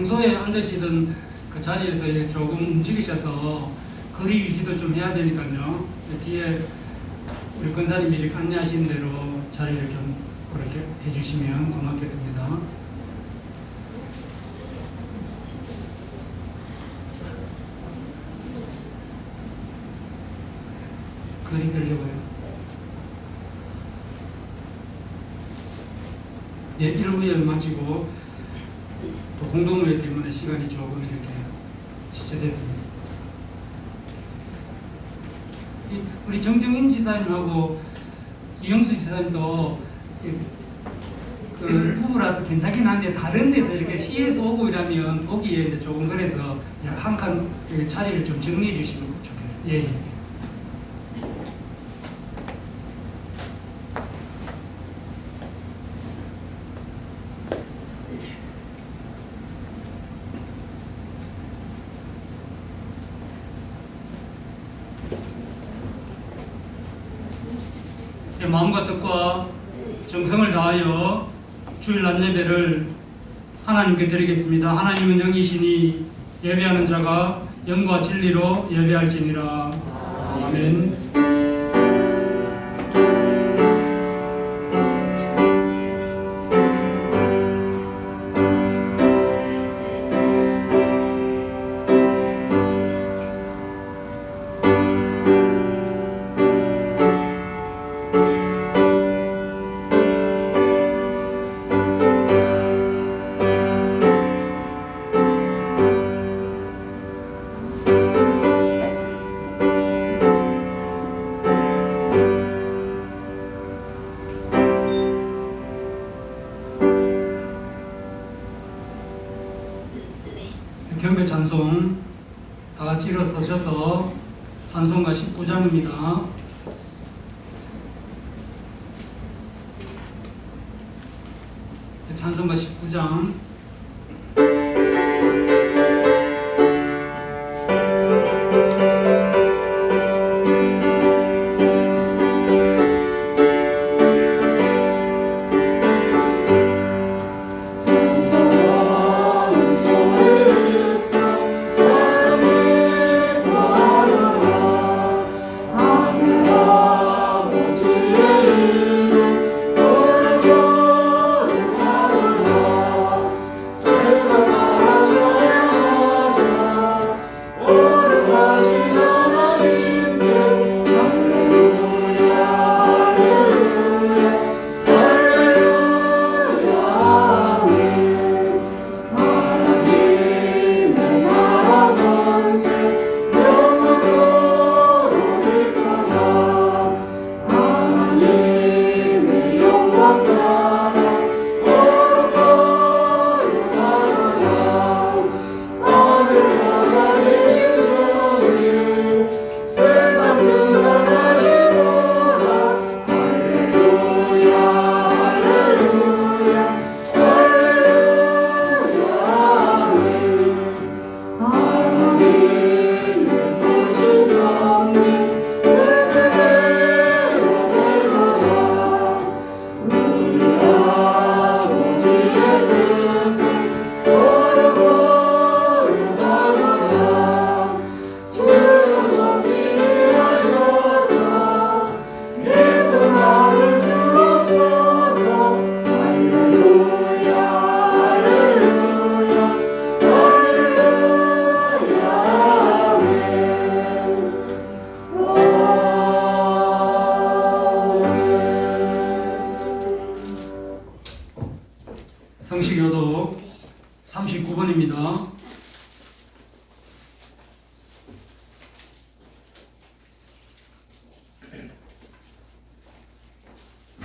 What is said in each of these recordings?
평소에 앉으시던 그 자리에서 조금 움직이셔서 거리 유지도 좀 해야 되니까요. 뒤에 우리 권사님이 이렇게 안내하신 대로 자리를 좀 그렇게 해주시면 고맙겠습니다. 거리 들려고요. 네, 1부에 마치고 또 공동의회 때문에 시간이 조금 이렇게 지체됐습니다. 우리 정정임 지사님하고 이영수 지사님도 그 부부라서 괜찮긴 한데 다른 데서 이렇게 시에서 오고 이러면 보기에 이제 조금 그래서 한 칸 자리를 좀 정리해 주시면 좋겠어요. 예, 예. 마음과 뜻과 정성을 다하여 주일 낮 예배를 하나님께 드리겠습니다. 하나님은 영이시니 예배하는 자가 영과 진리로 예배할지니라. 아멘. 경배 찬송 다 같이 일어서셔서 찬송가 19장입니다. 찬송가 19장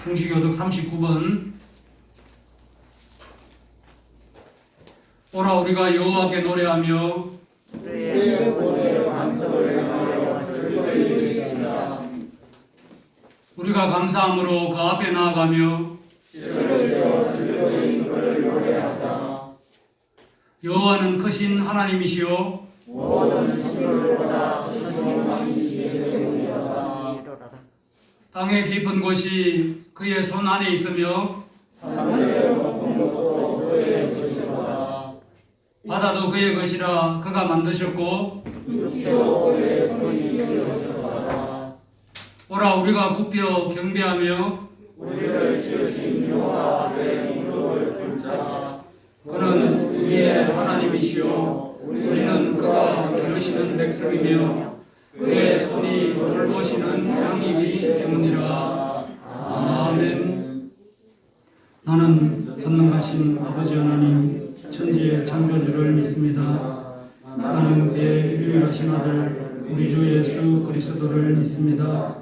성시교독 39번. 오라 우리가 여호와께 노래하며 그의 볼에 반석을 행하여 즐거이 즐기라. 우리가 감사함으로 그 앞에 나아가며 쓰러져 즐거이 그를 노래하다. 여호와는 크신 하나님이시요 모든 신들보다 크신 왕이시기 때문이로다. 땅의 깊은 곳이 그의 손 안에 있으며 하늘의 높은 것도 그의 것이로다. 바다도 그의 것이라. 그가 만드셨고 육도 그의 손이 지으셨도다. 오라 우리가 굽혀 경배하며 우리를 지으신 여호와 앞에 무릎을 꿇자. 그는 우리의 하나님이시요 우리는 그가 기르시는 백성이며 그의 손이 돌보시는 양이기 때문이라. 아멘. 나는 전능하신 아버지 하나님 천지의 창조주를 믿습니다. 나는 그의 유일하신 아들 우리 주 예수 그리스도를 믿습니다.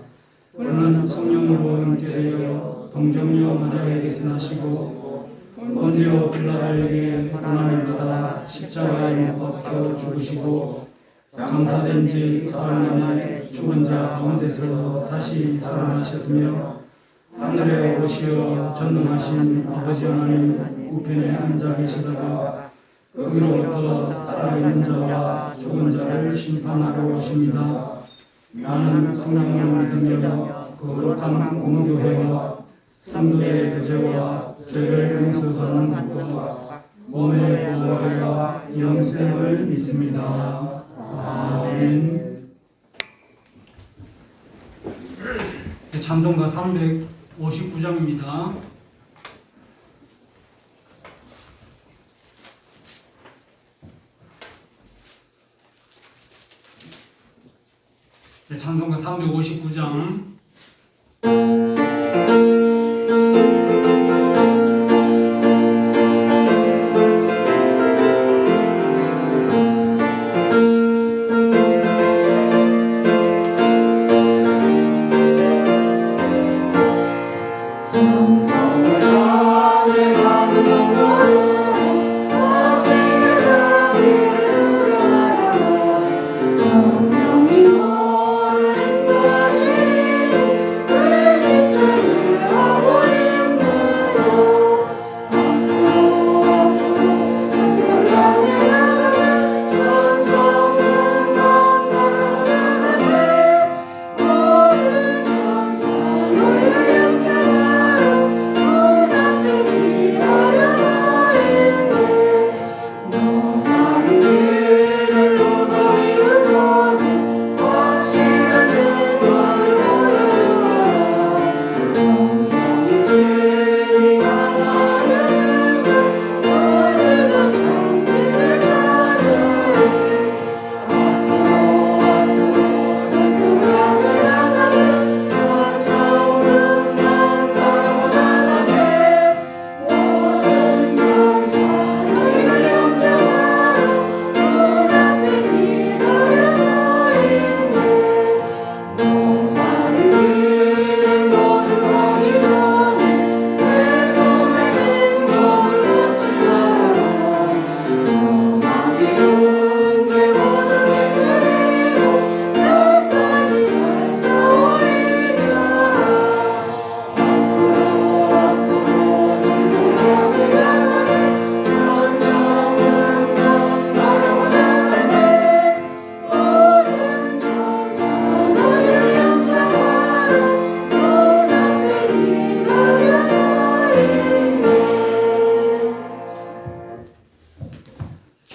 그는 성령으로 잉태되어 동정녀 마리아에게서 나시고 본디오 빌라도에게 고난을 받아 십자가에 못 박혀 죽으시고 장사된 지 사흘 만에 죽은 자 가운데서 다시 살아나셨으며 하늘에 오르시어 전능하신 아버지 하나님 우편에 앉아 계시다가 거기로부터 살아있는 자와 죽은 자를 심판하러 오십니다. 나는 성령을 믿으며 거룩한 공교회와 성도의 교제와 죄를 용서받는 것과 몸의 부활과 영생을 믿습니다. 아멘. 찬송가 359장입니다. 찬송가 359장.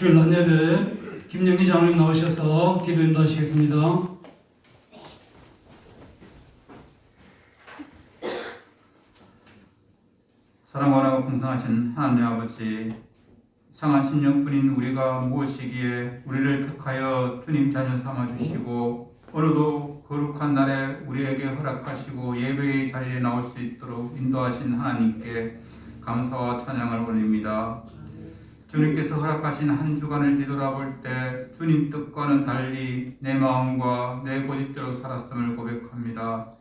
주일 낮 예배 김영희 장로님 나오셔서 기도 인도하시겠습니다. 사랑하고 풍성하신 하나님 아버지, 이상한 심령뿐인 우리가 무엇이기에 우리를 택하여 주님 자녀 삼아주시고 오늘도 거룩한 날에 우리에게 허락하시고 예배의 자리에 나올 수 있도록 인도하신 하나님께 감사와 찬양을 올립니다. 주님께서 허락하신 한 주간을 뒤돌아볼 때 주님 뜻과는 달리 내 마음과 내 고집대로 살았음을 고백합니다.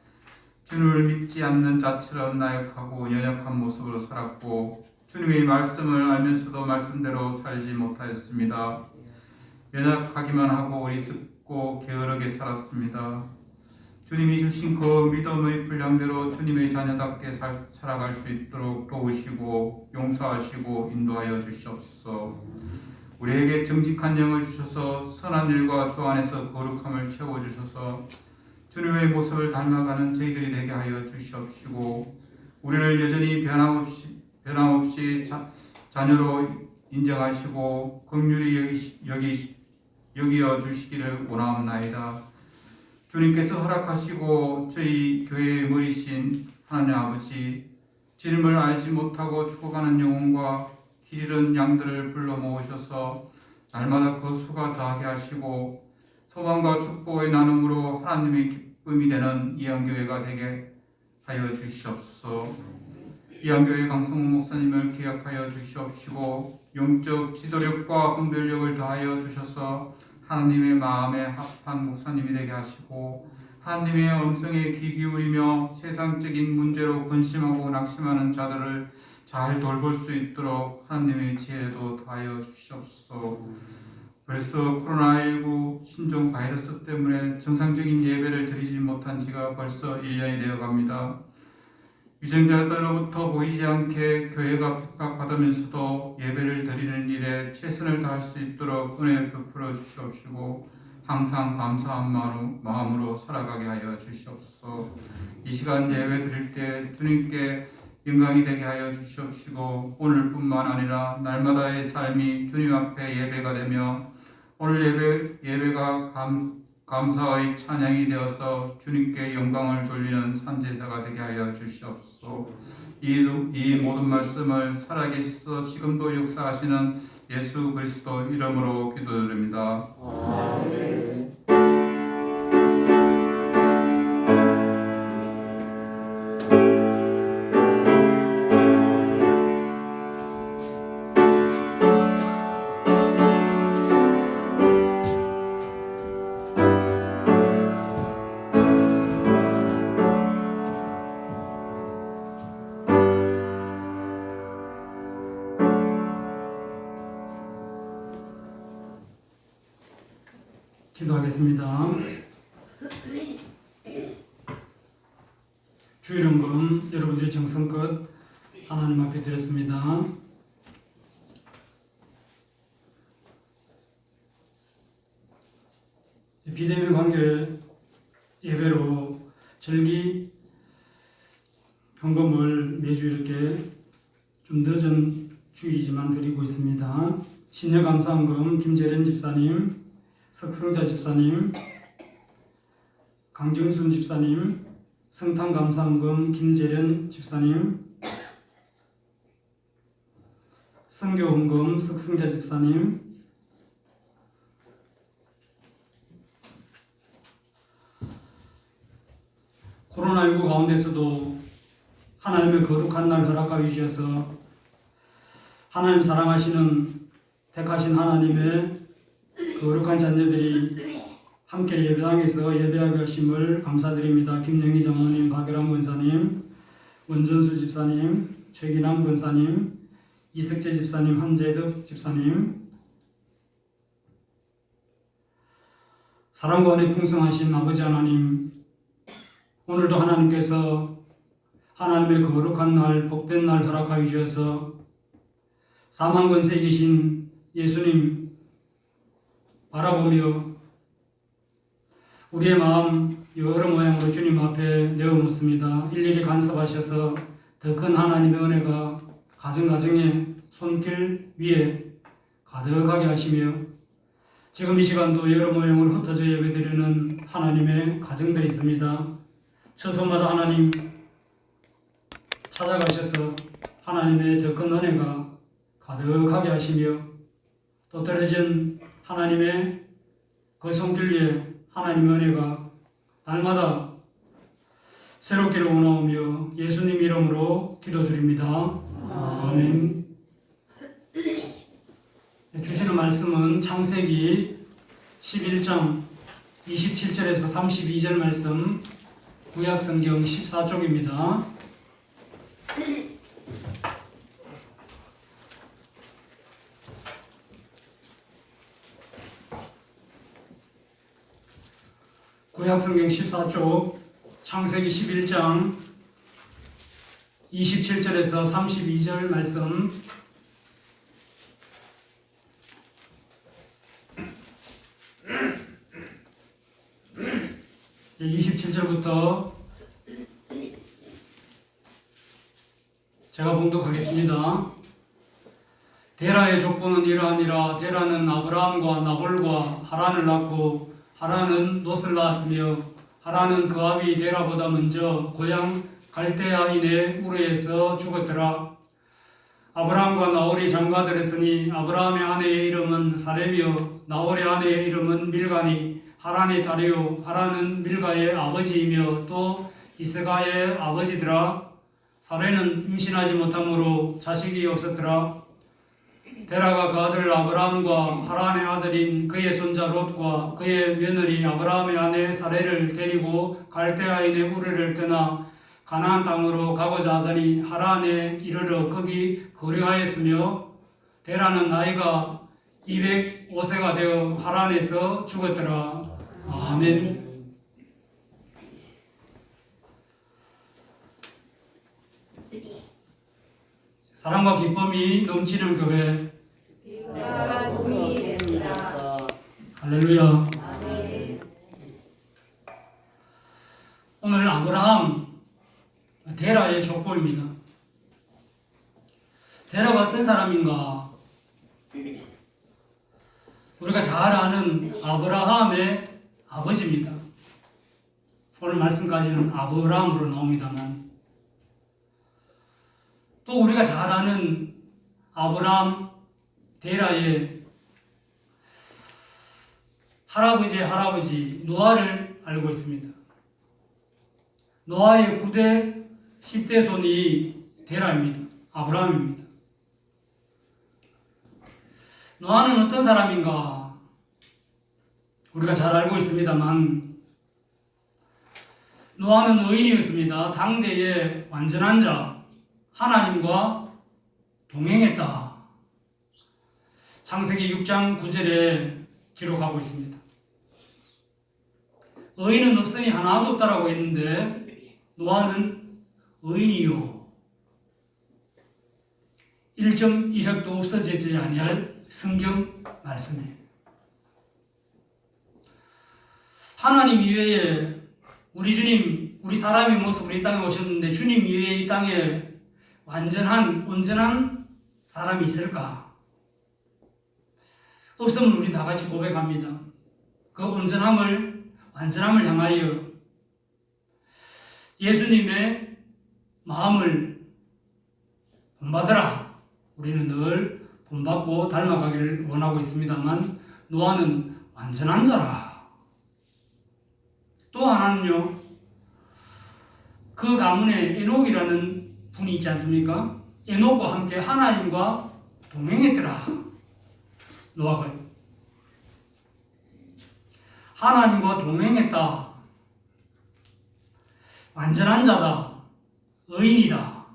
주님을 믿지 않는 자처럼 나약하고 연약한 모습으로 살았고 주님의 말씀을 알면서도 말씀대로 살지 못하였습니다. 연약하기만 하고 어리석고 게으르게 살았습니다. 주님이 주신 그 믿음의 분량대로 주님의 자녀답게 살아갈 수 있도록 도우시고 용서하시고 인도하여 주시옵소서. 우리에게 정직한 영을 주셔서 선한 일과 주 안에서 거룩함을 채워주셔서 주님의 모습을 닮아가는 저희들이 되게 하여 주시옵시고 우리를 여전히 변함없이 자녀로 인정하시고 긍휼히 여기어 주시기를 원하옵나이다. 주님께서 허락하시고 저희 교회의 머리신 하나님 아버지, 주님을 알지 못하고 죽어가는 영혼과 길 잃은 양들을 불러 모으셔서 날마다 그 수가 더하게 하시고 소망과 축복의 나눔으로 하나님의 기쁨이 되는 이한교회가 되게 하여 주시옵소서. 이한교회 강성훈 목사님을 기억하여 주시옵시고 영적 지도력과 분별력을 더하여 주셔서 하나님의 마음에 합한 목사님이 되게 하시고 하나님의 음성에 귀 기울이며 세상적인 문제로 근심하고 낙심하는 자들을 잘 돌볼 수 있도록 하나님의 지혜도 더하여 주시옵소서. 벌써 코로나19 신종 바이러스 때문에 정상적인 예배를 드리지 못한 지가 벌써 1년이 되어 갑니다. 위생자들로부터 보이지 않게 교회가 핍박받으면서도 예배를 드리는 일에 최선을 다할 수 있도록 은혜 베풀어 주시옵시고 항상 감사한 마음으로 살아가게 하여 주시옵소서. 이 시간 예배 드릴 때 주님께 영광이 되게 하여 주시옵시고 오늘뿐만 아니라 날마다의 삶이 주님 앞에 예배가 되며 오늘 예배가 감사의 찬양이 되어서 주님께 영광을 돌리는 산제사가 되게 하여 주시옵소서. 이 모든 말씀을 살아계셔서 지금도 역사하시는 예수 그리스도 이름으로 기도드립니다. 아멘. 기도하겠습니다. 주 이름으로 여러분들이 정성껏 하나님 앞에 드렸습니다. 비대면 관계 예배로 절기 헌금을 매주 이렇게 좀 늦은 주일이지만 드리고 있습니다. 신여감사헌금 김재련 집사님, 석성자 집사님, 강정순 집사님, 성탄감사헌금 김재련 집사님, 선교헌금 석성자 집사님, 코로나19 가운데서도 하나님의 거룩한 날 허락하여 주셔서 하나님 사랑하시는 택하신 하나님의 거룩한 자녀들이 함께 예배당에서 예배하게 하심을 감사드립니다. 김영희 장로님, 박열환 권사님, 원전수 집사님, 최기남 권사님, 이석재 집사님, 한재덕 집사님, 사랑과 은혜 풍성하신 아버지 하나님, 오늘도 하나님께서 하나님의 거룩한 날, 복된 날 허락하여 주셔서 사망권세에 계신 예수님 바라보며 우리의 마음 여러 모양으로 주님 앞에 내어놓습니다. 일일이 간섭하셔서 더 큰 하나님의 은혜가 가정가정의 손길 위에 가득하게 하시며 지금 이 시간도 여러 모양으로 흩어져 예배드리는 하나님의 가정들이 있습니다. 처소마다 하나님 찾아가셔서 하나님의 더 큰 은혜가 가득하게 하시며 또 떨어진 하나님의 그 손길 위에 하나님의 은혜가 날마다 새롭게 오나오며 예수님 이름으로 기도드립니다. 아멘. 주시는 말씀은 창세기 11장 27절에서 32절 말씀, 구약성경 14쪽입니다. 구약성경 14쪽 창세기 11장 27절에서 32절 말씀. 네, 27절부터 제가 봉독하겠습니다. 데라의 족보는 이러하니라. 데라는 아브라함과 나홀과 하란을 낳고 하란은 롯을 낳았으며 하란은 그 아비 데라보다 먼저 고향 갈대아인의 우르에서 죽었더라. 아브라함과 나홀이 장가들었으니 아브라함의 아내의 이름은 사레며 나홀의 아내의 이름은 밀가니 하란의 딸이요 하란은 밀가의 아버지이며 또 이스가의 아버지더라. 사레는 임신하지 못함으로 자식이 없었더라. 데라가 그 아들 아브라함과 하란의 아들인 그의 손자 롯과 그의 며느리 아브라함의 아내 사레를 데리고 갈대아인의 우르를 떠나 가나안 땅으로 가고자 하더니 하란에 이르러 거기 거류하였으며 데라는 나이가 205세가 되어 하란에서 죽었더라. 아멘. 사랑과 기쁨이 넘치는 교회. 할렐루야. 오늘 아브라함 데라의 족보입니다. 데라가 어떤 사람인가? 우리가 잘 아는 아브라함의 아버지입니다. 오늘 말씀까지는 아브라함으로 나옵니다만 또 우리가 잘 아는 아브라함 데라의 할아버지의 할아버지 노아를 알고 있습니다. 노아의 9대 10대 손이 데라입니다. 아브라함입니다. 노아는 어떤 사람인가? 우리가 잘 알고 있습니다만 노아는 의인이었습니다. 당대의 완전한 자, 하나님과 동행했다. 창세기 6장 9절에 기록하고 있습니다. 의인은 없으니 하나도 없다라고 했는데 노아는 의인이요 1.1획도 없어지지 아니할 성경 말씀이에요. 하나님 이외에 우리 주님, 우리 사람의 모습으로 이 땅에 오셨는데 주님 이외에 이 땅에 완전한, 온전한 사람이 있을까? 없으면 우리 다 같이 고백합니다. 그 온전함을, 완전함을 향하여 예수님의 마음을 본받으라. 우리는 늘 본받고 닮아가기를 원하고 있습니다만 노아는 완전한 자라. 또 하나는요, 그 가문에 에녹이라는 분이 있지 않습니까? 에녹과 함께 하나님과 동행했더라. 노아가 하나님과 동행했다. 완전한 자다. 의인이다.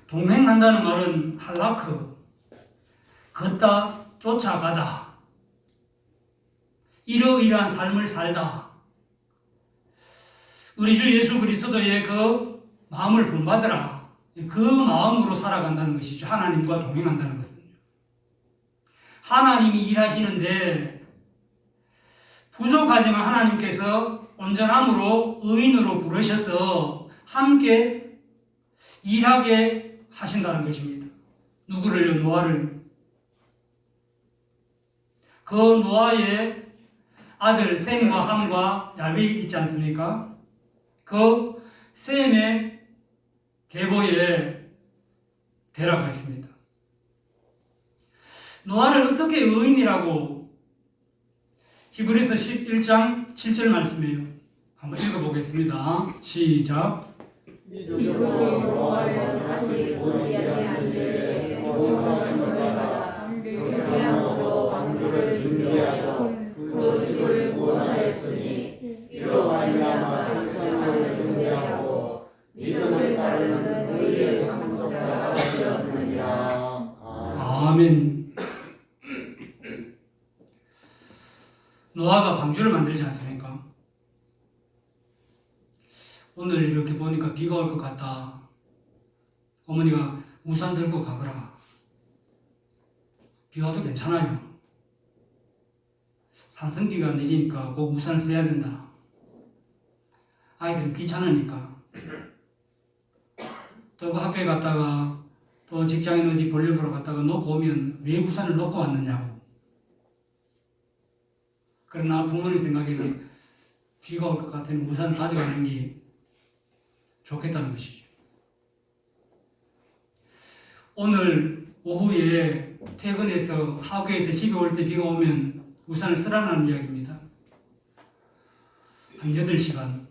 동행한다는 말은 할라크, 걷다, 쫓아가다. 이러이러한 삶을 살다. 우리 주 예수 그리스도의 그 마음을 본받으라. 그 마음으로 살아간다는 것이죠. 하나님과 동행한다는 것은. 하나님이 일하시는데 부족하지만 하나님께서 온전함으로 의인으로 부르셔서 함께 일하게 하신다는 것입니다. 누구를요? 노아를. 그 노아의 아들 셈과 함과 야벳이 있지 않습니까? 그 셈의 계보에 데라가 있습니다. 노아를 어떻게 의인이라고? 히브리서 11장 7절 말씀이에요. 한번 읽어보겠습니다. 시작. 노아는 아직 보지 아니하는데 원하심을 받아 그리함으로 방주를 준비하여 그 집을 구원하였으니 이로 노아가 방주를 만들지 않습니까? 오늘 이렇게 보니까 비가 올 것 같다. 어머니가 우산 들고 가거라. 비 와도 괜찮아요. 산성비가 내리니까 꼭 우산을 써야 된다. 아이들은 귀찮으니까. 또 그 학교에 갔다가 또 직장인 어디 볼일 보러 갔다가 놓고 오면 왜 우산을 놓고 왔느냐고. 그러나 부모님 생각에는 비가 올 것 같으면 우산을 가져가는 게 좋겠다는 것이죠. 오늘 오후에 퇴근해서 학교에서 집에 올 때 비가 오면 우산을 쓰라는 이야기입니다. 한 8시간,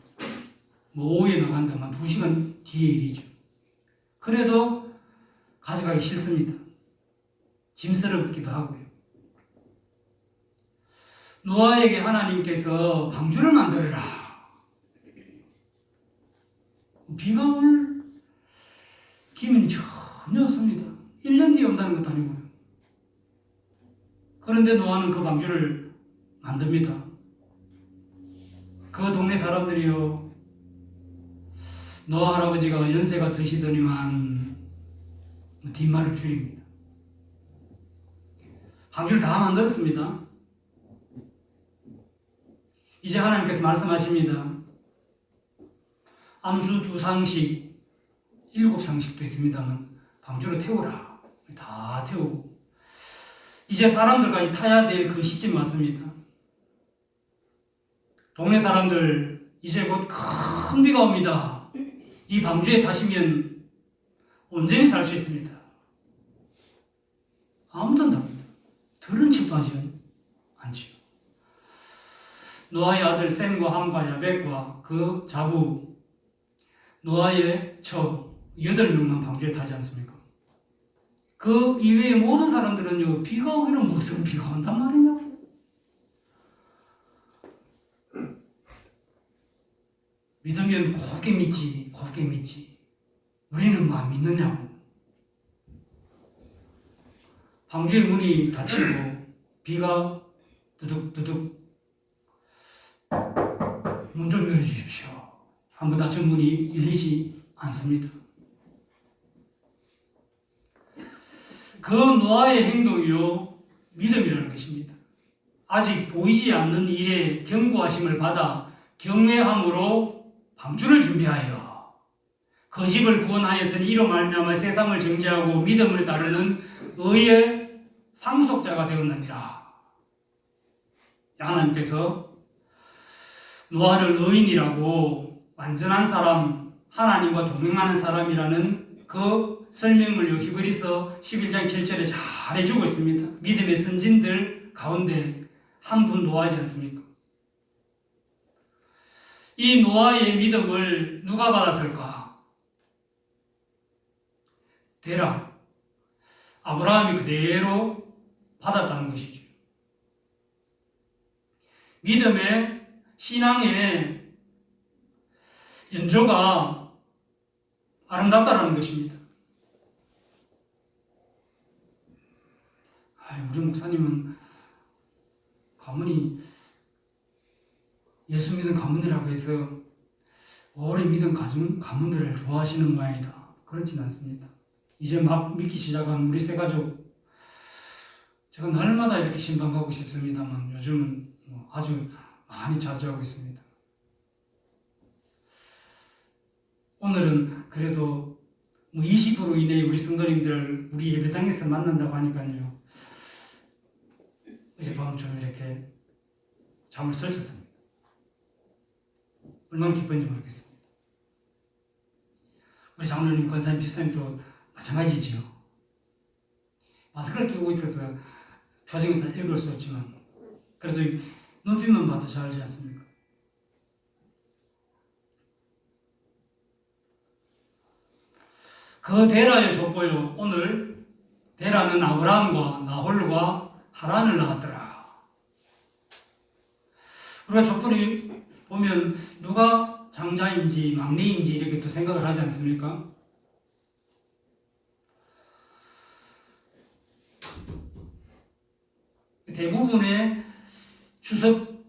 뭐 오후에 나간다면 2시간 뒤의 일이죠. 그래도 가져가기 싫습니다. 짐스럽기도 하고요. 노아에게 하나님께서 방주를 만들어라. 비가 올 기미는 전혀 없습니다. 1년 뒤에 온다는 것도 아니고요. 그런데 노아는 그 방주를 만듭니다. 그 동네 사람들이요, 노아 할아버지가 연세가 드시더니만 뒷말을 줄입니다. 방주를 다 만들었습니다. 이제 하나님께서 말씀하십니다. 암수 2상씩, 7상씩도 있습니다만 방주로 태우라. 다 태우고 이제 사람들까지 타야 될 그 시점이 왔습니다. 동네 사람들 이제 곧 큰 비가 옵니다. 이 방주에 타시면 온전히 살 수 있습니다. 아무도 안 답니다. 들은 척도 하지 않지요. 노아의 아들 셈과 함과 야벳과 그 자부 노아의 처 8명만 방주에 타지 않습니까? 그 이외의 모든 사람들은요, 비가 오기는 무슨 비가 온단 말이냐고. 믿으면 곱게 믿지, 곱게 믿지. 우리는 뭐 안 믿느냐고. 방주의 문이 닫히고 비가 두둑두둑 문 좀 열어주십시오. 한번 닫힌 문이 열리지 않습니다. 그 노아의 행동이요, 믿음이라는 것입니다. 아직 보이지 않는 일에 경고하심을 받아 경외함으로 방주를 준비하여 그 집을 구원하였으니 이로 말미암아 세상을 정죄하고 믿음을 따르는 의의 상속자가 되었느니라. 하나님께서 노아를 의인이라고, 완전한 사람, 하나님과 동행하는 사람이라는 그 설명을 히브리서 11장 7절에 잘 해주고 있습니다. 믿음의 선진들 가운데 한 분 노아지 않습니까? 이 노아의 믿음을 누가 받았을까? 데라, 아브라함이 그대로 받았다는 것이죠. 믿음의 신앙의 연조가 아름답다라는 것입니다. 우리 목사님은 가문이 예수 믿은 가문이라고 해서 오래 믿은 가문들을 좋아하시는 모양이다. 그렇진 않습니다. 이제 막 믿기 시작한 우리 세 가족, 제가 날마다 이렇게 신방 가고 싶습니다만 요즘은 아주 많이 자주하고 있습니다. 오늘은 그래도 20% 이내의 우리 성도님들 우리 예배당에서 만난다고 하니까요, 어젯밤 좀 이렇게 잠을 설쳤습니다. 얼마나 기쁜지 모르겠습니다. 우리 장로님, 권사님, 집사님도 마찬가지지요. 마스크를 끼고 있어서 표정이 잘 읽을 수 없지만 그래도 눈빛만 봐도 잘 알지 않습니까? 그 데라의 족보요, 오늘 데라는 아브라함과 나홀과 하란을 낳았더라. 우리가 족보를 보면 누가 장자인지 막내인지 이렇게 또 생각을 하지 않습니까? 대부분의 추석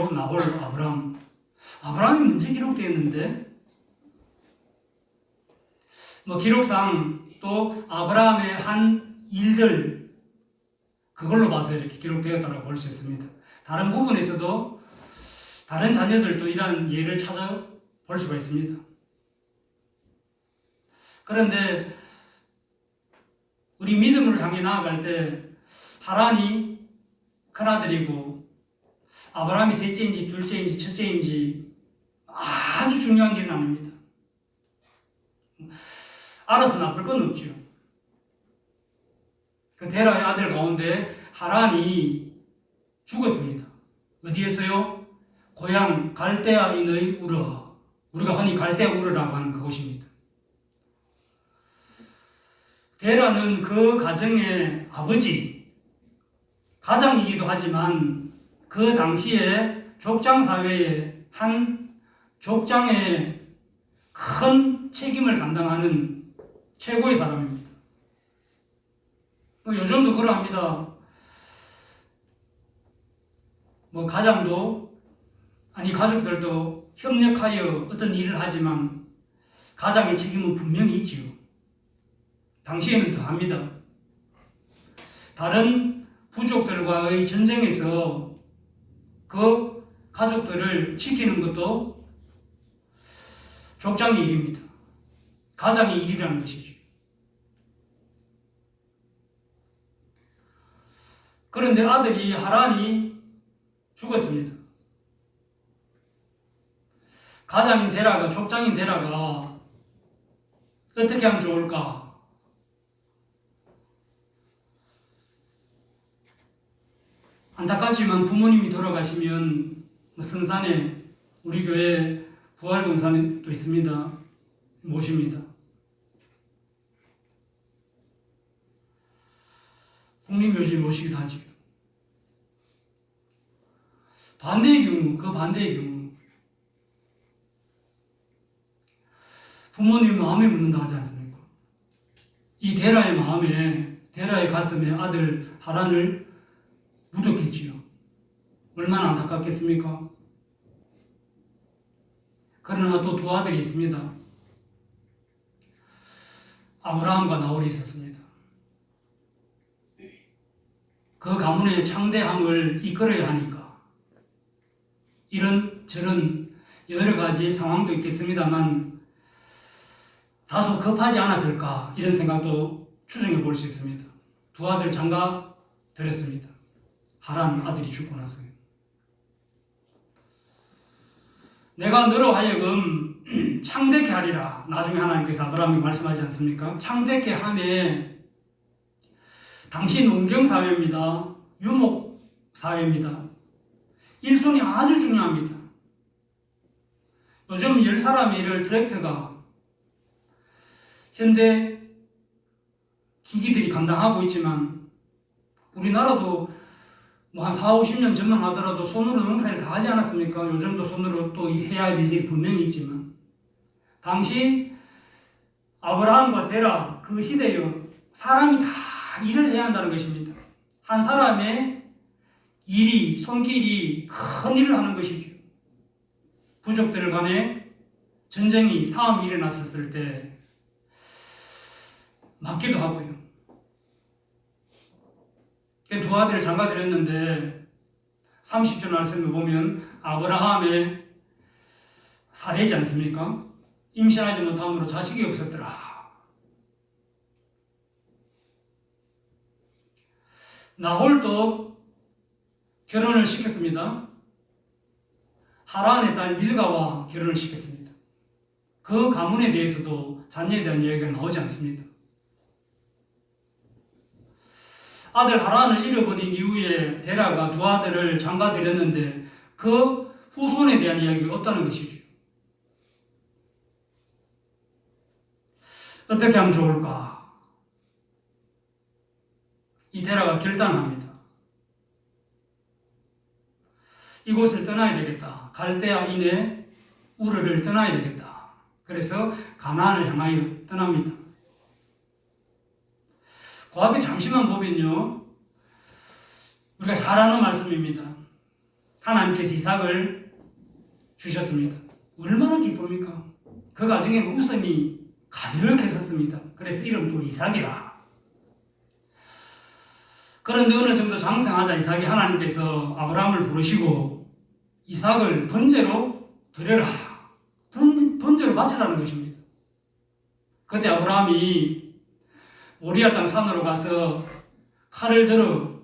누구요? 나홀, 아브람. 아브람이 먼저 기록되어 있는데 뭐 기록상 또 아브라함의 한 일들 그걸로 봐서 이렇게 기록되었다고 볼 수 있습니다. 다른 부분에서도 다른 자녀들도 이러한 예를 찾아볼 수가 있습니다. 그런데 우리 믿음을 향해 나아갈 때 하란이 큰아들이고 아브라함이 셋째인지 둘째인지 첫째인지 아주 중요한 일은 아닙니다. 알아서 나쁠 건 없죠. 그 데라의 아들 가운데 하란이 죽었습니다. 어디에서요? 고향 갈대아인의 우르. 우리가 흔히 갈대아 우르라고 하는 그곳입니다. 데라는 그 가정의 아버지, 가장이기도 하지만 그 당시에 족장 사회의 한 족장의 큰 책임을 감당하는 최고의 사람입니다. 요즘도 그러합니다. 가장도 아니 가족들도 협력하여 어떤 일을 하지만 가장의 책임은 분명히 있지요. 당시에는 더합니다. 다른 부족들과의 전쟁에서 그 가족들을 지키는 것도 족장의 일입니다. 가장의 일이라는 것이죠. 그런데 아들이 하란이 죽었습니다. 가장인 데라가, 족장인 데라가 어떻게 하면 좋을까? 안타깝지만 부모님이 돌아가시면 성산에 우리 교회 부활동산도 있습니다. 모십니다. 국립묘지 모시기도 하죠. 반대의 경우 부모님 마음에 묻는다 하지 않습니까? 이 데라의 가슴에 아들 하란을 묻었겠지요. 얼마나 안타깝겠습니까? 그러나 또 두 아들이 있습니다. 아브라함과 나홀이 있었습니다. 그 가문의 창대함을 이끌어야 하니까 이런 저런 여러 가지 상황도 있겠습니다만 다소 급하지 않았을까 이런 생각도 추정해 볼 수 있습니다. 두 아들 장가 드렸습니다. 하란 아들이 죽고 나서요. 내가 너로 하여금 창대케 하리라. 나중에 하나님께서 아브라함에게 말씀하지 않습니까? 창대케 함에 당시 농경사회입니다. 유목사회입니다. 일손이 아주 중요합니다. 요즘 10사람의 일을 트랙터가 현대 기기들이 감당하고 있지만 우리나라도 한 40-50년 전만 하더라도 손으로 농사를 다 하지 않았습니까? 요즘도 손으로 또 해야 할 일들이 분명히 있지만 당시 아브라함과 데라 그 시대에 사람이 다 일을 해야 한다는 것입니다. 한 사람의 일이 손길이 큰 일을 하는 것이죠. 부족들 간에 전쟁이 싸움이 일어났었을 때 맞기도 하고요. 두 아들을 장가드렸는데 30절 말씀을 보면 아브라함의 사례지 않습니까? 임신하지 못함으로 자식이 없었더라. 나홀도 결혼을 시켰습니다. 하란의 딸 밀가와 결혼을 시켰습니다. 그 가문에 대해서도 자녀에 대한 이야기가 나오지 않습니다. 아들 하란을 잃어버린 이후에 데라가 두 아들을 장가드렸는데 그 후손에 대한 이야기가 없다는 것이죠. 어떻게 하면 좋을까? 이 데라가 결단합니다. 이곳을 떠나야 되겠다. 갈대아인의 우르를 떠나야 되겠다. 그래서 가나안을 향하여 떠납니다. 그 앞에 잠시만 보면요. 우리가 잘 아는 말씀입니다. 하나님께서 이삭을 주셨습니다. 얼마나 기쁩니까? 그 가정에 웃음이 가득했었습니다. 그래서 이름도 이삭이라. 그런데 어느 정도 장성하자 이삭이 하나님께서 아브라함을 부르시고 이삭을 번제로 드려라. 번제로 바치라는 것입니다. 그때 아브라함이 모리아 땅 산으로 가서 칼을 들어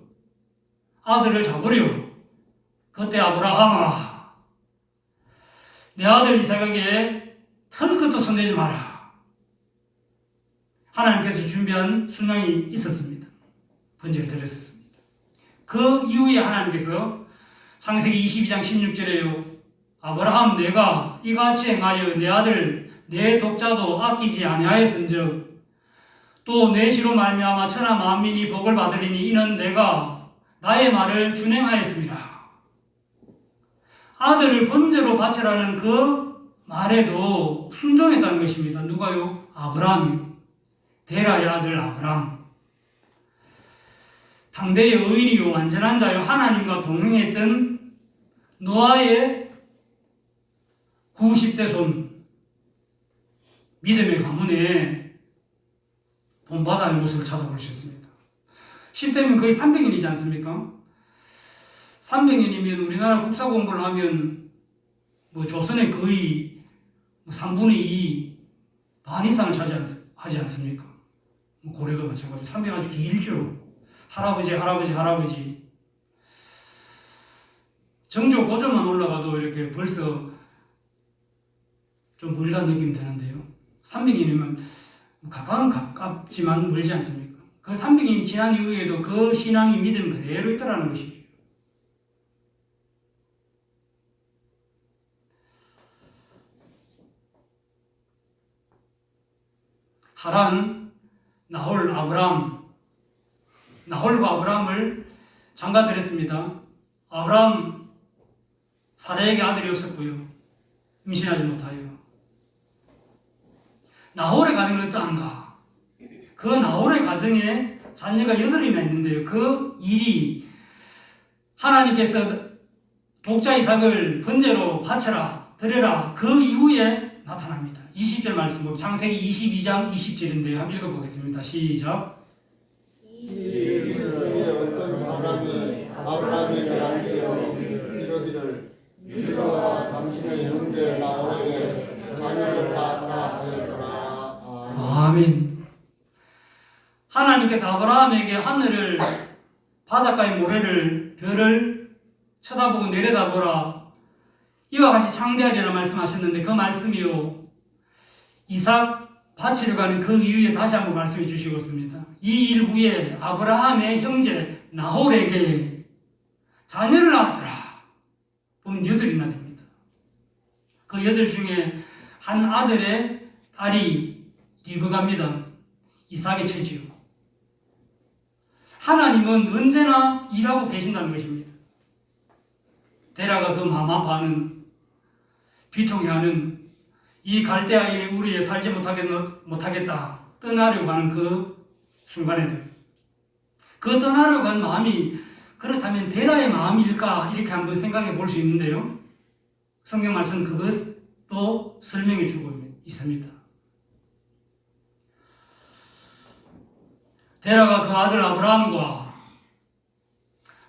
아들을 잡으려. 그때 아브라함아, 내 아들 이삭에게 털끝도 손대지 마라. 하나님께서 준비한 순양이 있었습니다. 번제를 드렸었습니다. 그 이후에 하나님께서 창세기 22장 16절에요. 아브라함, 내가 이같이 행하여 내 아들 내 독자도 아끼지 아니하였은즉 또 내 시로 말미암아 천하 만민이 복을 받으리니 이는 내가 나의 말을 준행하였습니다. 아들을 번제로 바치라는 그 말에도 순종했다는 것입니다. 누가요? 아브라함이요. 데라의 아들 아브라함. 당대의 의인이요 완전한 자요 하나님과 동행했던 노아의 90대 손 믿음의 가문에 본바다의 모습을 찾아볼 수 있습니다. 10대면 거의 300년이지 않습니까? 300년이면 우리나라 국사 공부를 하면 뭐 조선의 거의 3분의 2, 반 이상을 차지하지 않습니까? 뭐 고려도 마찬가지고 300년 아주 길죠. 할아버지 정조 고조만 올라가도 이렇게 벌써 좀 멀다 느낌 되는데요. 300년이면 가깝지만 멀지 않습니까? 그 300년이 지난 이후에도 그 신앙이 믿음 그대로 있다는 것이죠. 하란, 나홀, 아브람, 나홀과 아브람을 장가들였습니다. 아브람 사라에게 아들이 없었고요. 임신하지 못하여. 나홀의 가정은 어떠한가? 그 나홀의 가정에 자녀가 8이나 있는데요. 그 일이 하나님께서 독자 이삭을 번제로 바쳐라, 드려라 그 이후에 나타납니다. 20절 말씀, 창세기 22장 20절인데요. 한번 읽어보겠습니다. 시작. 이르되 어떤 사람이 아브라함에게 알리어 이르기를 네가 당신의 형제 나홀에게 자녀를 낳았다 하였더라. 아멘. 하나님께서 아브라함에게 하늘을, 바닷가의 모래를, 별을 쳐다보고 내려다보라 이와 같이 창대하리라 말씀하셨는데 그 말씀이요 이삭 바치려 가는 그 이후에 다시 한번 말씀해 주시고 있습니다. 이 일 후에 아브라함의 형제 나홀에게 자녀를 낳았더라. 보면 8이나 됩니다. 그 8 중에 한 아들의 딸이 리브가입니다. 이삭의 처지요. 하나님은 언제나 일하고 계신다는 것입니다. 데라가 그 마마파는 비통해하는 이 갈대아인의 우리에 살지 못하겠다 떠나려고 하는 그 순간에도 그 떠나려고 한 마음이 그렇다면 데라의 마음일까 이렇게 한번 생각해 볼 수 있는데요. 성경 말씀 그것도 설명해 주고 있습니다. 데라가 그 아들 아브라함과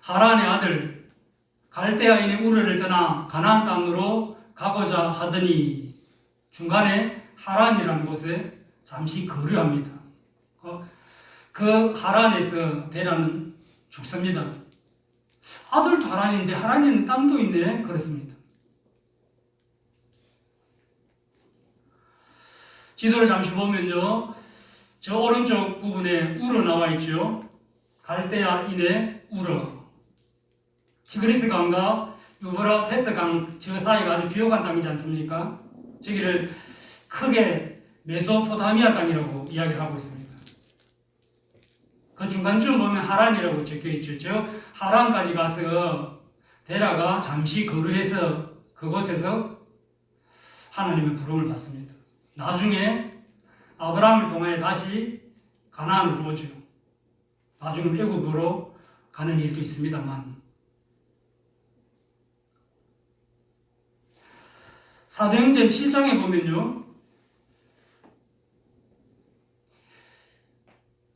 하란의 아들 갈대아인의 우르를 떠나 가나안 땅으로 가고자 하더니 중간에 하란이라는 곳에 잠시 거류합니다. 그 하란에서 데라는 죽습니다. 아들도 하란인데 하란에는 땅도 있네 그렇습니다. 지도를 잠시 보면요. 저 오른쪽 부분에 우르 나와 있죠. 갈대아인의 우르. 티그리스 강과 유브라테스 강 저 사이가 아주 비옥한 땅이지 않습니까? 저기를 크게 메소포타미아 땅이라고 이야기를 하고 있습니다. 그 중간쯤 보면 하란이라고 적혀 있죠. 저 하란까지 가서 데라가 잠시 거류해서 그곳에서 하나님의 부름을 받습니다. 나중에 아브라함을 통해 다시 가나안으로 오죠. 나중에 애굽으로 가는 일도 있습니다만 사도행전 7장에 보면요,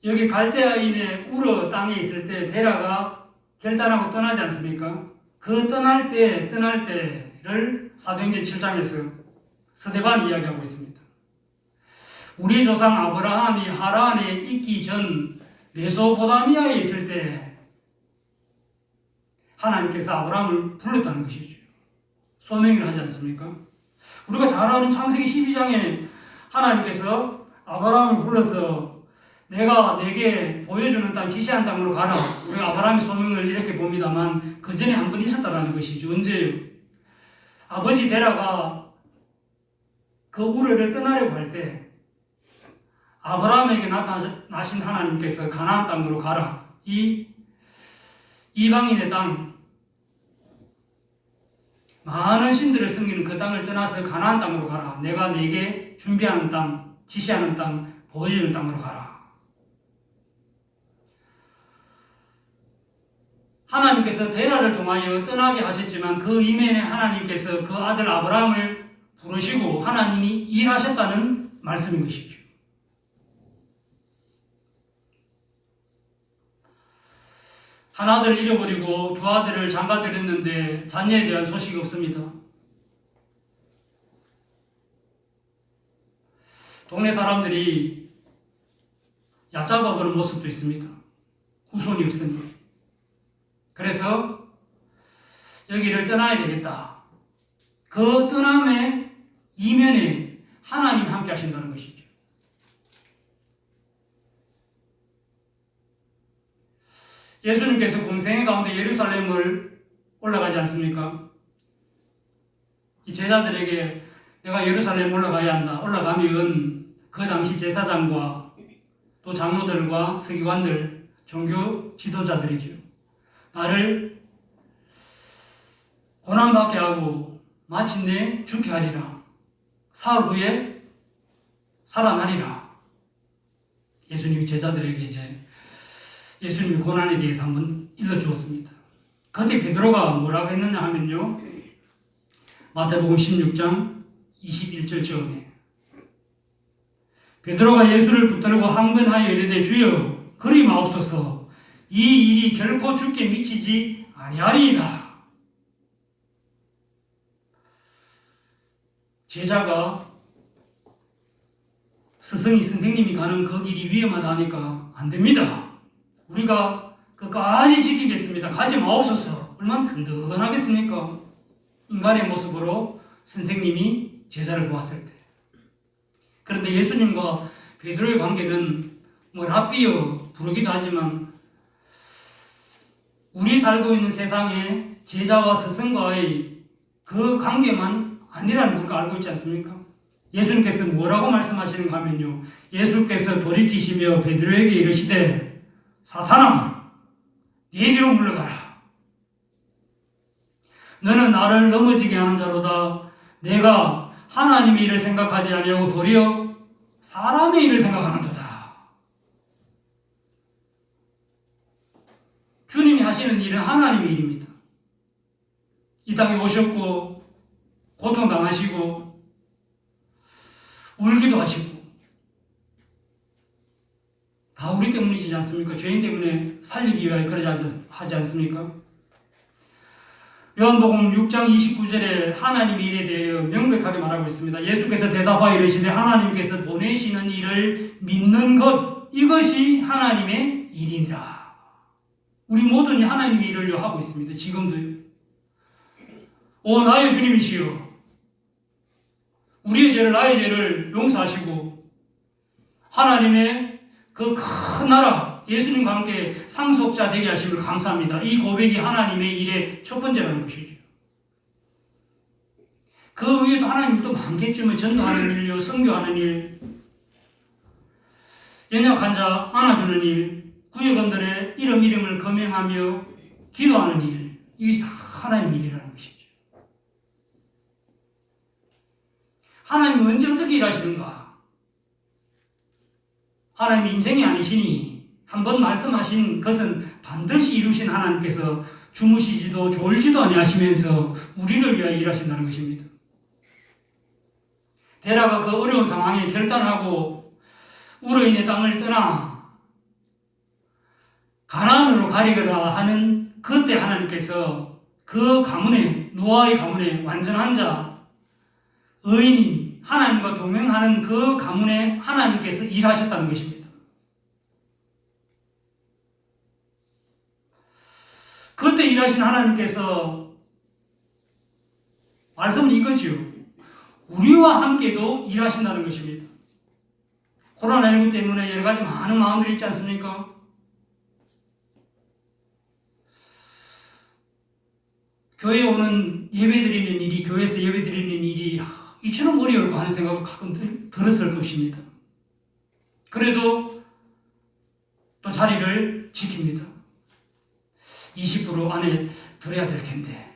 여기 갈대아인의 우르 땅에 있을 때 데라가 결단하고 떠나지 않습니까? 그 떠날 때를 사도행전 7장에서 스데반이 이야기하고 있습니다. 우리 조상 아브라함이 하란에 있기 전 메소포타미아에 있을 때 하나님께서 아브라함을 불렀다는 것이죠. 소명을 하지 않습니까? 우리가 잘 아는 창세기 12장에 하나님께서 아브라함을 불러서 내가 내게 보여주는 땅, 지시한 땅으로 가라. 우리가 아브라함의 소명을 이렇게 봅니다만 그 전에 한 번 있었다는 것이죠. 언제요? 아버지 데라가 그 우르를 떠나려고 할 때 아브라함에게 나타나신 하나님께서 가나안 땅으로 가라. 이 이방인의 땅, 많은 신들을 섬기는 그 땅을 떠나서 가나안 땅으로 가라. 내가 내게 준비하는 땅, 지시하는 땅, 보여주는 땅으로 가라. 하나님께서 데라를 통하여 떠나게 하셨지만 그 이면에 하나님께서 그 아들 아브라함을 부르시고 하나님이 일하셨다는 말씀인 것이죠. 한 아들 잃어버리고 두 아들을 장가들였는데 자녀에 대한 소식이 없습니다. 동네 사람들이 얕잡아보는 모습도 있습니다. 후손이 없으니. 그래서 여기를 떠나야 되겠다. 그 떠남의 이면에 하나님이 함께 하신다는 것이죠. 예수님께서 공생애 가운데 예루살렘을 올라가지 않습니까? 이 제자들에게 내가 예루살렘 올라가야 한다. 올라가면 그 당시 제사장과 또 장로들과 서기관들, 종교 지도자들이죠. 나를 고난받게 하고 마침내 죽게 하리라. 사흘 후에 살아나리라. 예수님이 제자들에게 이제 예수님의 고난에 대해서 한번 일러주었습니다. 그때 베드로가 뭐라고 했느냐 하면요, 마태복음 16장 21절 처음에 베드로가 예수를 붙들고 항변하여 이르되 주여 그리 마옵소서 이 일이 결코 주께 미치지 아니하리이다. 제자가 스승이 선생님이 가는 그 길이 위험하다 하니까 안 됩니다. 우리가 끝까지 지키겠습니다. 가지 마옵소서. 얼마나 든든하겠습니까? 인간의 모습으로 선생님이 제자를 보았을 때. 그런데 예수님과 베드로의 관계는 뭐 랍비어 부르기도 하지만 우리 살고 있는 세상에 제자와 스승과의 그 관계만 아니라는 걸 우리가 알고 있지 않습니까? 예수님께서 뭐라고 말씀하시는가 하면요, 예수께서 돌이키시며 베드로에게 이르시되 사탄아 네 뒤로 물러가라. 너는 나를 넘어지게 하는 자로다. 내가 하나님의 일을 생각하지 아니하고 도리어 사람의 일을 생각하는도다. 주님이 하시는 일은 하나님의 일입니다. 이 땅에 오셨고 고통당하시고 울기도 하시고 다 우리 때문이지 않습니까? 죄인 때문에 살리기 위하여 그러지 하지 않습니까? 요한복음 6장 29절에 하나님의 일에 대하여 명백하게 말하고 있습니다. 예수께서 대답하여 이르시되 하나님께서 보내시는 일을 믿는 것, 이것이 하나님의 일이니라. 우리 모두는 하나님의 일을 하고 있습니다. 지금도요. 오 나의 주님이시여, 우리의 죄를, 나의 죄를 용서하시고 하나님의 그 큰 나라 예수님과 함께 상속자 되게 하심을 감사합니다. 이 고백이 하나님의 일의 첫 번째라는 것이죠. 그 위에도 하나님 또 많겠지만 전도하는 일요, 선교하는 일, 연약한 자 안아주는 일, 구역원들의 이름을 거명하며 기도하는 일, 이게 다 하나님의 일이라는 것이죠. 하나님은 언제 어떻게 일하시는가? 하나님이 인생이 아니시니 한 번 말씀하신 것은 반드시 이루신 하나님께서 주무시지도 졸지도 아니하시면서 우리를 위하여 일하신다는 것입니다. 데라가 그 어려운 상황에 결단하고 우르인의 땅을 떠나 가나안으로 가리거라 하는 그때 하나님께서 그 가문에, 노아의 가문에 완전한 자, 의인인 하나님과 동행하는 그 가문에 하나님께서 일하셨다는 것입니다. 그때 일하신 하나님께서 말씀은 이거지요. 우리와 함께도 일하신다는 것입니다. 코로나19 때문에 여러 가지 많은 마음들이 있지 않습니까? 교회에 오는 예배드리는 일이, 교회에서 예배드리는 일이 이처럼 어려울까 하는 생각도 가끔 들었을 것입니다. 그래도 또 자리를 지킵니다. 20% 안에 들어야 될 텐데.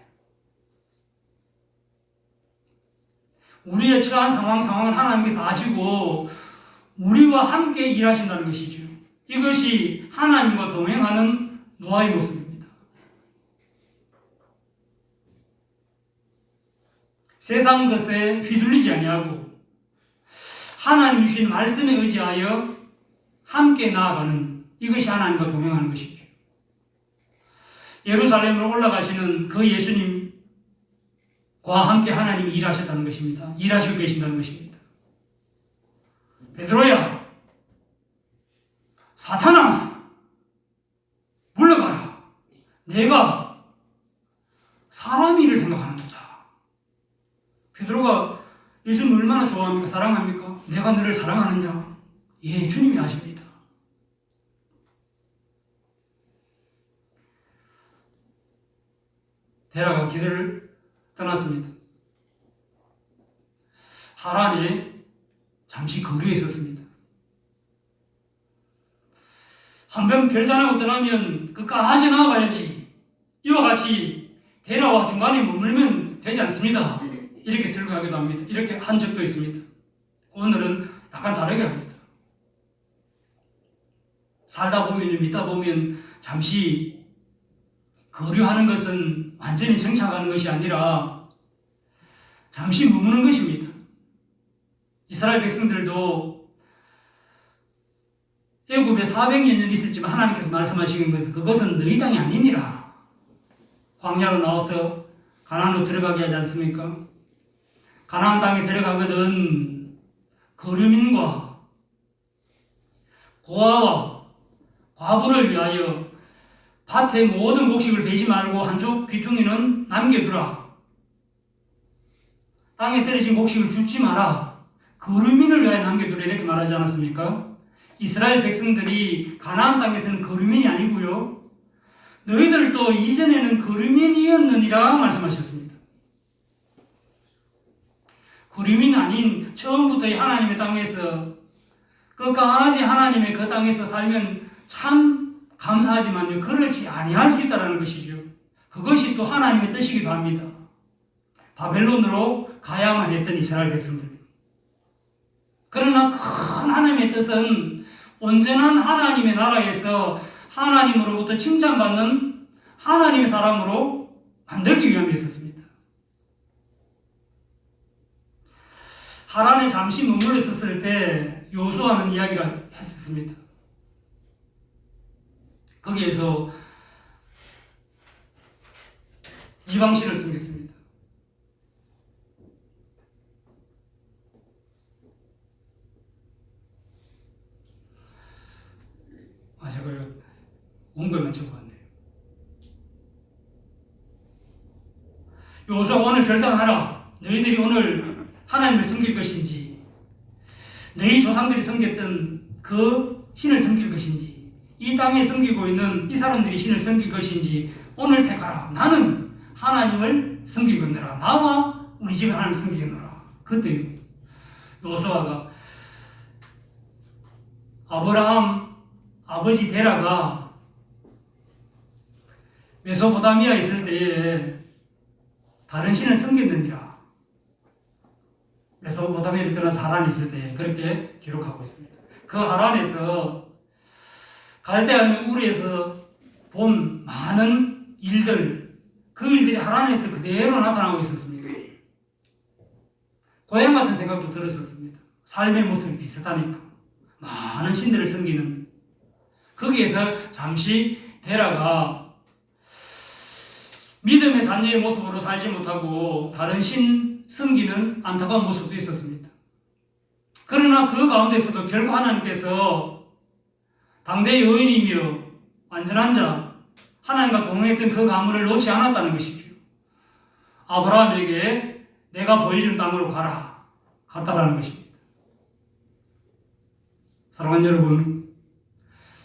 우리의 처한 상황을 하나님께서 아시고 우리와 함께 일하신다는 것이죠. 이것이 하나님과 동행하는 노아의 모습입니다. 세상 것에 휘둘리지 아니하고 하나님 주신 말씀에 의지하여 함께 나아가는, 이것이 하나님과 동행하는 것이죠. 예루살렘으로 올라가시는 그 예수님과 함께 하나님이 일하셨다는 것입니다. 일하시고 계신다는 것입니다. 베드로야, 사탄아, 물러가라. 내가 사람 일을 생각하는 도다. 베드로가 예수님 얼마나 좋아합니까? 사랑합니까? 내가 너를 사랑하느냐? 예, 주님이 아십니다. 데라가 길을 떠났습니다. 하란에 잠시 거류에 있었습니다. 한번 결단하고 떠나면 끝까지 나아가야지. 이와 같이 데라와 중간에 머물면 되지 않습니다. 이렇게 설교하기도 합니다. 이렇게 한 적도 있습니다. 오늘은 약간 다르게 합니다. 살다 보면, 믿다 보면 잠시 거류하는 것은 완전히 정착하는 것이 아니라 잠시 머무는 것입니다. 이스라엘 백성들도 애굽에 400여 년 있었지만 하나님께서 말씀하시는 것은 그것은 너희 땅이 아니니라. 광야로 나와서 가나안으로 들어가게 하지 않습니까? 가나안 땅에 들어가거든 거류민과 고아와 과부를 위하여 밭의 모든 곡식을 베지 말고 한쪽 귀퉁이는 남겨두라. 땅에 떨어진 곡식을 줍지 마라. 거류민을 위하여 남겨두라. 이렇게 말하지 않았습니까? 이스라엘 백성들이 가나안 땅에서는 거류민이 아니고요, 너희들도 이전에는 거류민이었느니라 말씀하셨습니다. 거류민 아닌 처음부터 하나님의 땅에서 끝까지 하나님의 그 땅에서 살면 참 감사하지만요, 그렇지 아니할 수 있다는 것이죠. 그것이 또 하나님의 뜻이기도 합니다. 바벨론으로 가야만 했던 이스라엘 백성들. 그러나 큰 하나님의 뜻은 온전한 하나님의 나라에서 하나님으로부터 칭찬받는 하나님의 사람으로 만들기 위함에 있었습니다. 하란에 잠시 머물러 있었을 때 요수아는 이야기를 했었습니다. 거기에서 이방신을 섬겼습니다. 제가 온 것만 적어왔네요. 요수아, 오늘 결단하라. 너희들이 오늘 하나님을 섬길 것인지, 너희 조상들이 섬겼던 그 신을 섬길 것인지, 이 땅에 섬기고 있는 이 사람들이 신을 섬길 것인지 오늘 택하라. 나는 하나님을 섬기겠노라. 나와 우리 집에 하나님을 섬기겠노라. 그때 요수아가 아브라함 아버지 데라가 메소포타미아에 있을 때에 다른 신을 섬겼느니라. 메소포타미아를 떠나서 하란에 있을 때 그렇게 기록하고 있습니다. 그 하란에서 갈대아 우르에서 본 많은 일들, 그 일들이 하란에서 그대로 나타나고 있었습니다. 고향 같은 생각도 들었었습니다. 삶의 모습이 비슷하니까. 많은 신들을 섬기는. 거기에서 잠시 데라가 믿음의 자녀의 모습으로 살지 못하고 다른 신 섬기는 안타까운 모습도 있었습니다. 그러나 그 가운데서도 결국 하나님께서 당대의 여인이며 완전한 자, 하나님과 동행했던 그 가문을 놓지 않았다는 것이죠. 아브라함에게 내가 보여준 땅으로 가라. 갔다라는 것입니다. 사랑하는 여러분,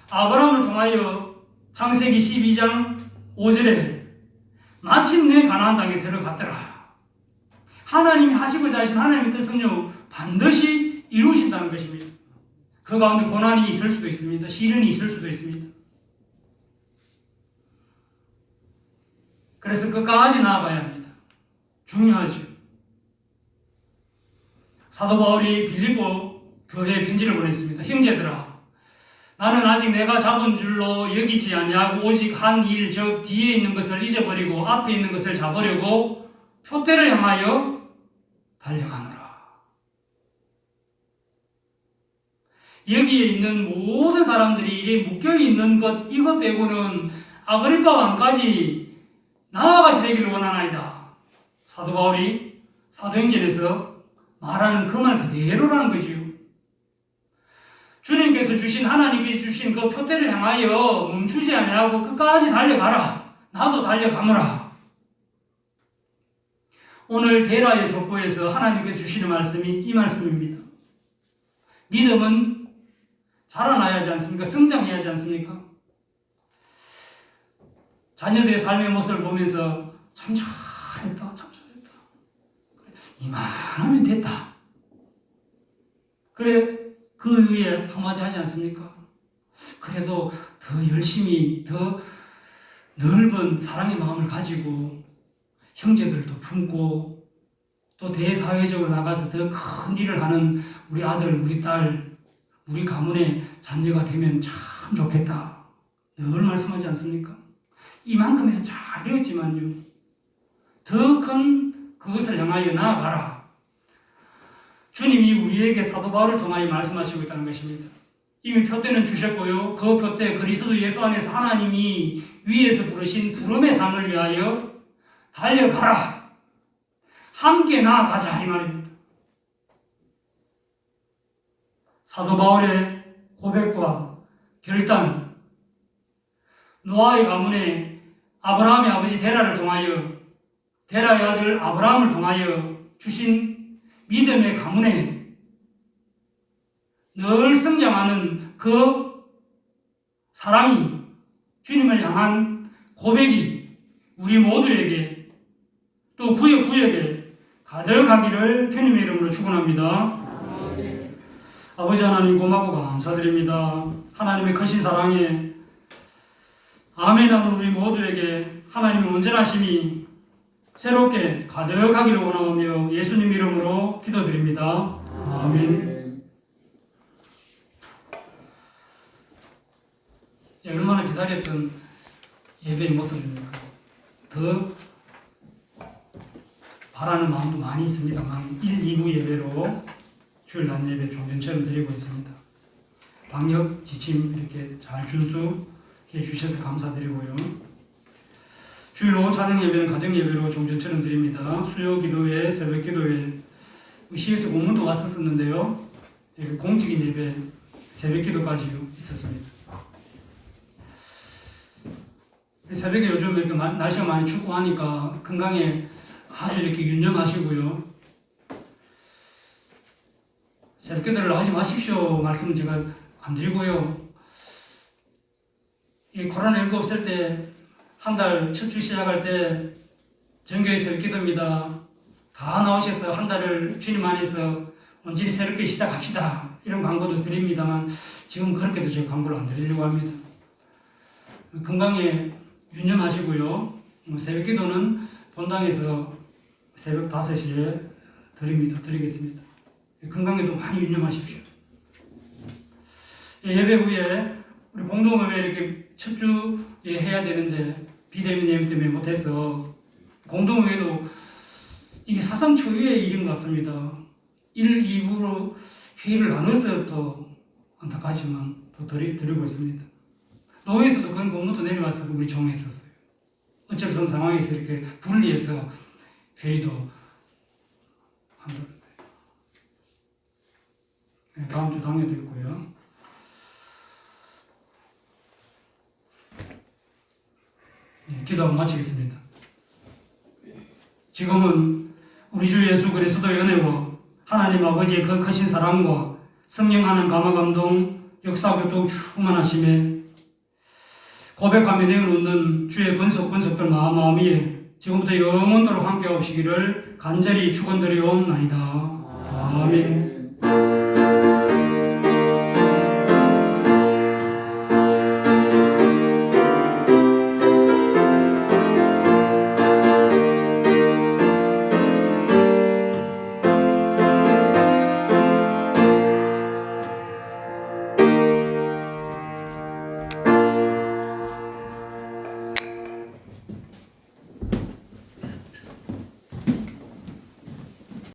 아브라함을 통하여 창세기 12장 5절에 마침내 가나안 땅에 들어갔더라. 하나님이 하시고자 하신 하나님의 뜻은요, 반드시 이루신다는 것입니다. 그 가운데 고난이 있을 수도 있습니다. 시련이 있을 수도 있습니다. 그래서 끝까지 나아가야 합니다. 중요하죠. 사도 바울이 빌립보 교회에 편지를 보냈습니다. 형제들아, 나는 아직 내가 잡은 줄로 여기지 아니하고 오직 한 일, 즉 뒤에 있는 것을 잊어버리고 앞에 있는 것을 잡으려고 표대를 향하여 달려가노라. 여기에 있는 모든 사람들이 이래 묶여있는 것, 이것 빼고는 아그리파 왕까지 나아가시 되기를 원하나이다. 사도 바울이 사도행전에서 말하는 그 말 그대로라는 거죠. 주님께서 주신, 하나님께서 주신 그 표대를 향하여 멈추지 아니하고 끝까지 달려가라. 나도 달려가노라. 오늘 데라의 족보에서 하나님께서 주시는 말씀이 이 말씀입니다. 믿음은 자라나야 하지 않습니까? 성장해야 하지 않습니까? 자녀들의 삶의 모습을 보면서 참 잘했다, 참 잘했다. 이만하면 됐다. 그래, 그 위에 한마디 하지 않습니까? 그래도 더 열심히, 더 넓은 사랑의 마음을 가지고 형제들도 품고 또 대사회적으로 나가서 더 큰 일을 하는 우리 아들, 우리 딸, 우리 가문의 자녀가 되면 참 좋겠다. 늘 말씀하지 않습니까? 이만큼 해서 잘 되었지만요, 더 큰 그것을 향하여 나아가라. 주님이 우리에게 사도 바울을 통하여 말씀하시고 있다는 것입니다. 이미 표대는 주셨고요, 그 표대 그리스도 예수 안에서 하나님이 위에서 부르신 부름의 상을 위하여 달려가라. 함께 나아가자, 이 말입니다. 사도 바울의 고백과 결단, 노아의 가문에 아브라함의 아버지 데라를 통하여, 데라의 아들 아브라함을 통하여 주신 믿음의 가문에 늘 성장하는 그 사랑이, 주님을 향한 고백이 우리 모두에게 또 구역구역에 가득하기를 주님의 이름으로 축원합니다. 아버지 하나님, 고맙고 감사드립니다. 하나님의 크신 사랑에 아멘하는 우리 모두에게 하나님의 온전하심이 새롭게 가득하기를 원하오며 예수님 이름으로 기도드립니다. 아멘. 얼마나 기다렸던 예배의 모습입니까? 더 바라는 마음도 많이 있습니다만 1, 2부 예배로 주일 낮 예배 종전처럼 드리고 있습니다. 방역 지침 이렇게 잘 준수해 주셔서 감사드리고요. 주일 오후 찬양 예배는 가정 예배로 종전처럼 드립니다. 수요 기도회, 새벽 기도회, 시에서 공문도 왔었는데요. 공적인 예배, 새벽 기도까지 있었습니다. 새벽에 요즘 이렇게 날씨가 많이 춥고 하니까 건강에 아주 이렇게 유념하시고요. 새벽 기도를 하지 마십시오 말씀은 제가 안 드리고요. 이 코로나19 없을 때 한 달 첫 주 시작할 때 정교회 새벽 기도입니다. 다 나오셔서 한 달을 주님 안에서 온전히 새롭게 시작합시다. 이런 광고도 드립니다만 지금 그렇게도 제가 광고를 안 드리려고 합니다. 건강에 유념하시고요. 새벽 기도는 본당에서 새벽 5시에 드리겠습니다. 건강에도 많이 유념하십시오. 예배 후에 우리 공동의회 이렇게 첫 주에 해야 되는데 비대면 예배 때문에 못해서 공동의회도 이게 사상 초유의 일인 것 같습니다. 1, 2부로 회의를 나눠서 또 안타깝지만 또 드리고 있습니다. 노회에서도 그런 공문도 내려왔어서 우리 정했었어요. 어쩔 수 없는 상황에서 이렇게 분리해서 회의도 한다고. 네, 다음 주 당회도 있고요. 네, 기도하고 마치겠습니다. 지금은 우리 주 예수 그리스도의 은혜와 하나님 아버지의 그 크신 사랑과 성령 하는 감화 감동 역사 교통 충만하심에 고백하며 내어놓는 주의 권속들 마음마음이에 지금부터 영원토록 함께 하시기를 간절히 축원드리옵나이다. 아멘.